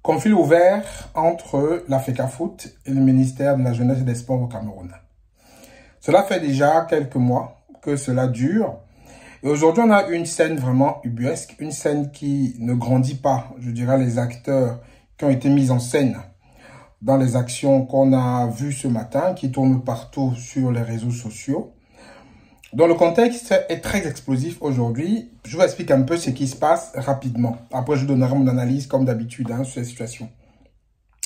Conflit ouvert entre la FECAFOOT et le ministère de la Jeunesse et des Sports au Cameroun. Cela fait déjà quelques mois que cela dure. Et aujourd'hui, on a une scène vraiment ubuesque, une scène qui ne grandit pas, je dirais, les acteurs qui ont été mis en scène dans les actions qu'on a vues ce matin, qui tournent partout sur les réseaux sociaux. Donc, le contexte est très explosif aujourd'hui. Je vous explique un peu ce qui se passe rapidement. Après, je donnerai mon analyse comme d'habitude sur la situation.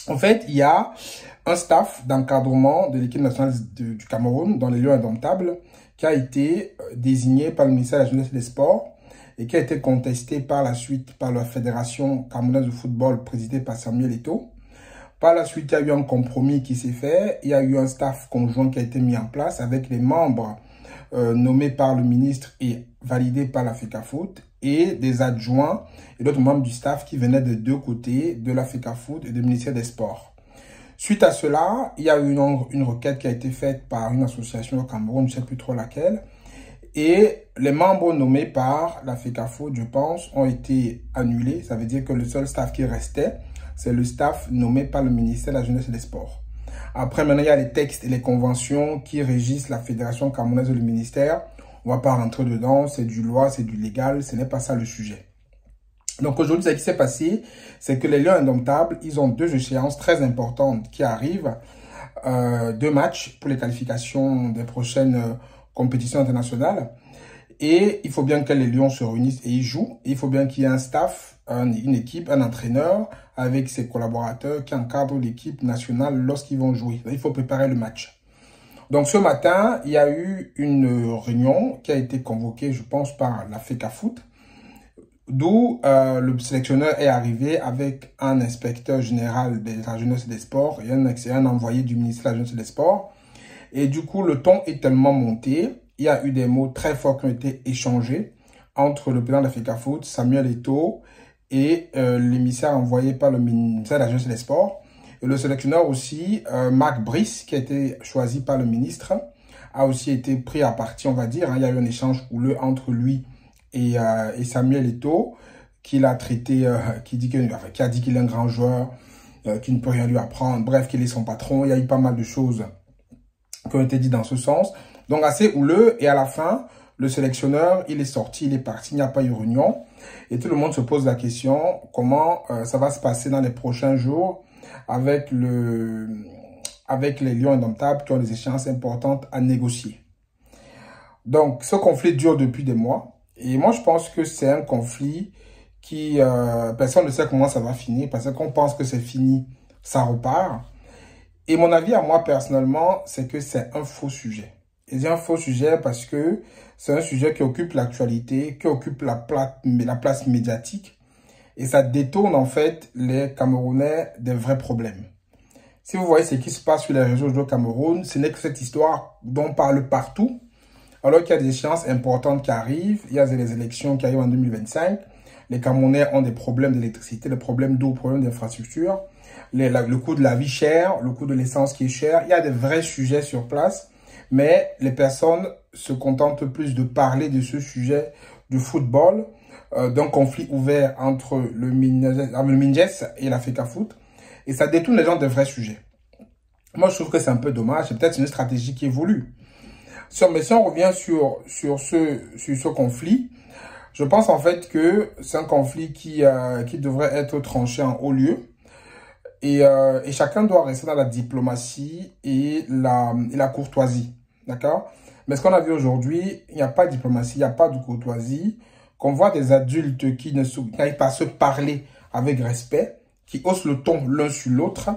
En fait, il y a un staff d'encadrement de l'équipe nationale du Cameroun, dans les Lions Indomptables, qui a été désigné par le ministère de la Jeunesse et des Sports et qui a été contesté par la suite par la Fédération camerounaise de football présidée par Samuel Eto'o. Par la suite, il y a eu un compromis qui s'est fait. Il y a eu un staff conjoint qui a été mis en place avec les membres nommés par le ministre et validés par la FECAFOOT et des adjoints et d'autres membres du staff qui venaient de deux côtés, de la FECAFOOT et du ministère des Sports. Suite à cela, il y a eu une requête qui a été faite par une association au Cameroun, je ne sais plus trop laquelle, et les membres nommés par la FECAFOOT, je pense, ont été annulés. Ça veut dire que le seul staff qui restait, c'est le staff nommé par le ministère de la Jeunesse et des Sports. Après, maintenant, il y a les textes et les conventions qui régissent la Fédération camerounaise et le ministère. On ne va pas rentrer dedans, c'est du loi, c'est du légal, ce n'est pas ça le sujet. Donc aujourd'hui, ce qui s'est passé, c'est que les Lions Indomptables, ils ont deux échéances très importantes qui arrivent. Deux matchs pour les qualifications des prochaines compétitions internationales. Et il faut bien que les Lions se réunissent et ils jouent. Et il faut bien qu'il y ait un staff, une équipe, un entraîneur avec ses collaborateurs qui encadrent l'équipe nationale lorsqu'ils vont jouer. Il faut préparer le match. Donc ce matin, il y a eu une réunion qui a été convoquée, je pense, par la FECAFOOT, d'où le sélectionneur est arrivé avec un inspecteur général de la jeunesse et des sports et un envoyé du ministère de la jeunesse et des sports. Et du coup, le ton est tellement monté. Il y a eu des mots très forts qui ont été échangés entre le président de la FECAFOOT, Samuel Eto'o, et l'émissaire envoyé par le ministère de la Jeunesse et des Sports. Et le sélectionneur aussi, Marc Brice, qui a été choisi par le ministre, a aussi été pris à partie, on va dire. Il y a eu un échange houleux entre lui et Samuel Eto'o, qui l'a traité, qui a dit qu'il est un grand joueur, qu'il ne peut rien lui apprendre, bref, qu'il est son patron. Il y a eu pas mal de choses qui ont été dites dans ce sens. Donc assez houleux, et à la fin, le sélectionneur, il est sorti, il est parti, il n'y a pas eu réunion. Et tout le monde se pose la question, comment ça va se passer dans les prochains jours avec les Lions Indomptables qui ont des échéances importantes à négocier. Donc ce conflit dure depuis des mois. Et moi je pense que c'est un conflit qui, personne ne sait comment ça va finir, parce qu'on pense que c'est fini, ça repart. Et mon avis à moi personnellement, c'est que c'est un faux sujet. Et c'est un faux sujet parce que c'est un sujet qui occupe l'actualité, qui occupe la place médiatique. Et ça détourne en fait les Camerounais des vrais problèmes. Si vous voyez ce qui se passe sur les réseaux du Cameroun, ce n'est que cette histoire dont on parle partout. Alors qu'il y a des échéances importantes qui arrivent. Il y a des élections qui arrivent en 2025. Les Camerounais ont des problèmes d'électricité, des problèmes d'eau, des problèmes d'infrastructure. Le coût de la vie cher, le coût de l'essence qui est cher. Il y a des vrais sujets sur place. Mais les personnes se contentent plus de parler de ce sujet du football, d'un conflit ouvert entre le Minjes et la FECAFOOT. Et ça détourne les gens de vrais sujets. Moi, je trouve que c'est un peu dommage. C'est peut-être une stratégie qui évolue. Mais si on revient sur ce conflit, je pense en fait que c'est un conflit qui devrait être tranché en haut lieu. Et chacun doit rester dans la diplomatie et la courtoisie. D'accord? Mais ce qu'on a vu aujourd'hui, il n'y a pas de diplomatie, il n'y a pas de courtoisie. Qu'on voit des adultes qui n'arrivent pas à se parler avec respect, qui haussent le ton l'un sur l'autre,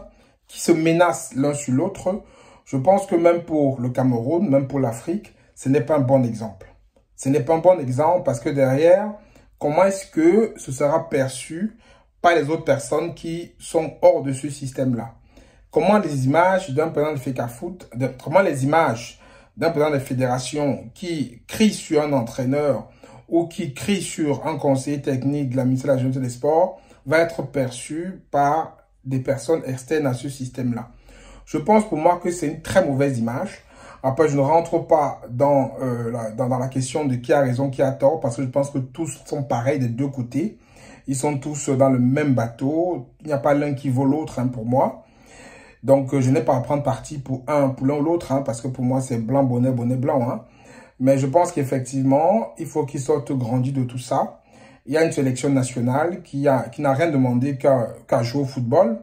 qui se menacent l'un sur l'autre. Je pense que même pour le Cameroun, même pour l'Afrique, ce n'est pas un bon exemple. Ce n'est pas un bon exemple parce que derrière, comment est-ce que ce sera perçu par les autres personnes qui sont hors de ce système-là? Comment les images d'un président de FECAFOOT, comment les images d'un président de fédération qui crie sur un entraîneur ou qui crie sur un conseiller technique de la ministre de la Jeunesse et des Sports va être perçu par des personnes externes à ce système-là? Je pense pour moi que c'est une très mauvaise image. Après, je ne rentre pas dans la question de qui a raison, qui a tort, parce que je pense que tous sont pareils des deux côtés. Ils sont tous dans le même bateau. Il n'y a pas l'un qui vaut l'autre pour moi. Donc, je n'ai pas à prendre parti pour l'un ou l'autre, parce que pour moi, c'est blanc, bonnet, bonnet, blanc. Mais je pense qu'effectivement, il faut qu'ils sortent grandis de tout ça. Il y a une sélection nationale qui n'a rien demandé qu'à jouer au football.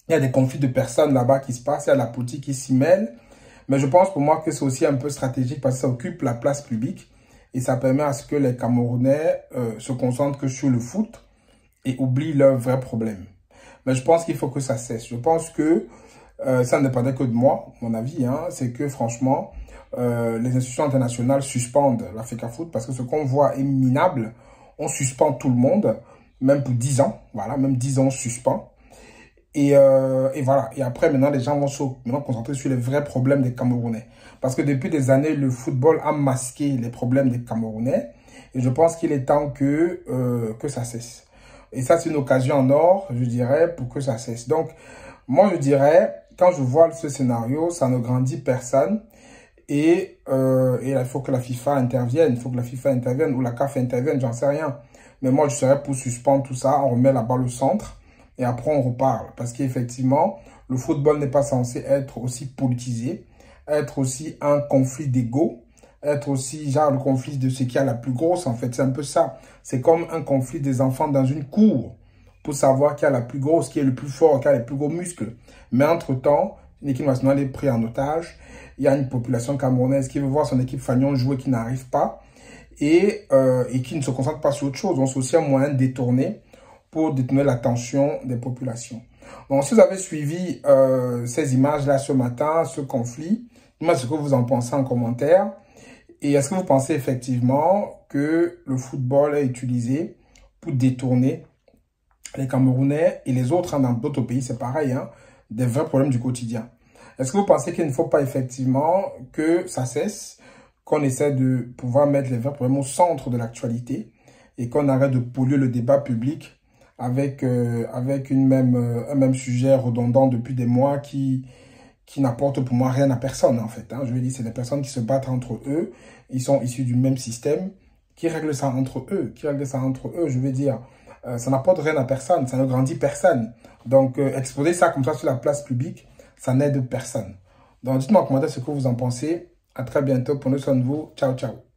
Il y a des conflits de personnes là-bas qui se passent, il y a la politique qui s'y mêle. Mais je pense pour moi que c'est aussi un peu stratégique parce que ça occupe la place publique et ça permet à ce que les Camerounais se concentrent que sur le foot et oublient leurs vrais problèmes. Mais je pense qu'il faut que ça cesse. Je pense que ça ne dépendait que de moi, mon avis, c'est que franchement, les institutions internationales suspendent la FECAFOOT parce que ce qu'on voit est minable. On suspend tout le monde, même pour 10 ans. Voilà, même 10 ans, on suspend. Et voilà. Et après, maintenant, les gens vont se concentrer sur les vrais problèmes des Camerounais. Parce que depuis des années, le football a masqué les problèmes des Camerounais. Et je pense qu'il est temps que ça cesse. Et ça, c'est une occasion en or, je dirais, pour que ça cesse. Donc, moi, je dirais, quand je vois ce scénario, ça ne grandit personne. Et il faut que la FIFA intervienne. Il faut que la FIFA intervienne ou la CAF intervienne, j'en sais rien. Mais moi, je serais pour suspendre tout ça. On remet la balle au centre. Et après, on reparle. Parce qu'effectivement, le football n'est pas censé être aussi politisé, être aussi un conflit d'ego, être aussi genre le conflit de ce qui a la plus grosse. En fait, c'est un peu ça. C'est comme un conflit des enfants dans une cour pour savoir qui a la plus grosse, qui est le plus fort, qui a les plus gros muscles. Mais entre-temps, une équipe nationale est prise en otage. Il y a une population camerounaise qui veut voir son équipe fanion jouer, qui n'arrive pas et qui ne se concentre pas sur autre chose. Donc, c'est aussi un moyen détourné pour détourner l'attention des populations. Donc, si vous avez suivi ces images-là ce matin, ce conflit, dites-moi ce que vous en pensez en commentaire. Et est-ce que vous pensez effectivement que le football est utilisé pour détourner les Camerounais et les autres dans d'autres pays, c'est pareil, des vrais problèmes du quotidien? Est-ce que vous pensez qu'il ne faut pas effectivement que ça cesse, qu'on essaie de pouvoir mettre les vrais problèmes au centre de l'actualité et qu'on arrête de polluer le débat public avec un même sujet redondant depuis des mois qui n'apporte pour moi rien à personne, en fait. Je veux dire, c'est des personnes qui se battent entre eux. Ils sont issus du même système, qui règlent ça entre eux. Je veux dire, ça n'apporte rien à personne, ça ne grandit personne. Donc, exposer ça comme ça sur la place publique, ça n'aide personne. Donc, dites-moi en commentaire ce que vous en pensez. À très bientôt. Prenez soin de vous. Ciao, ciao.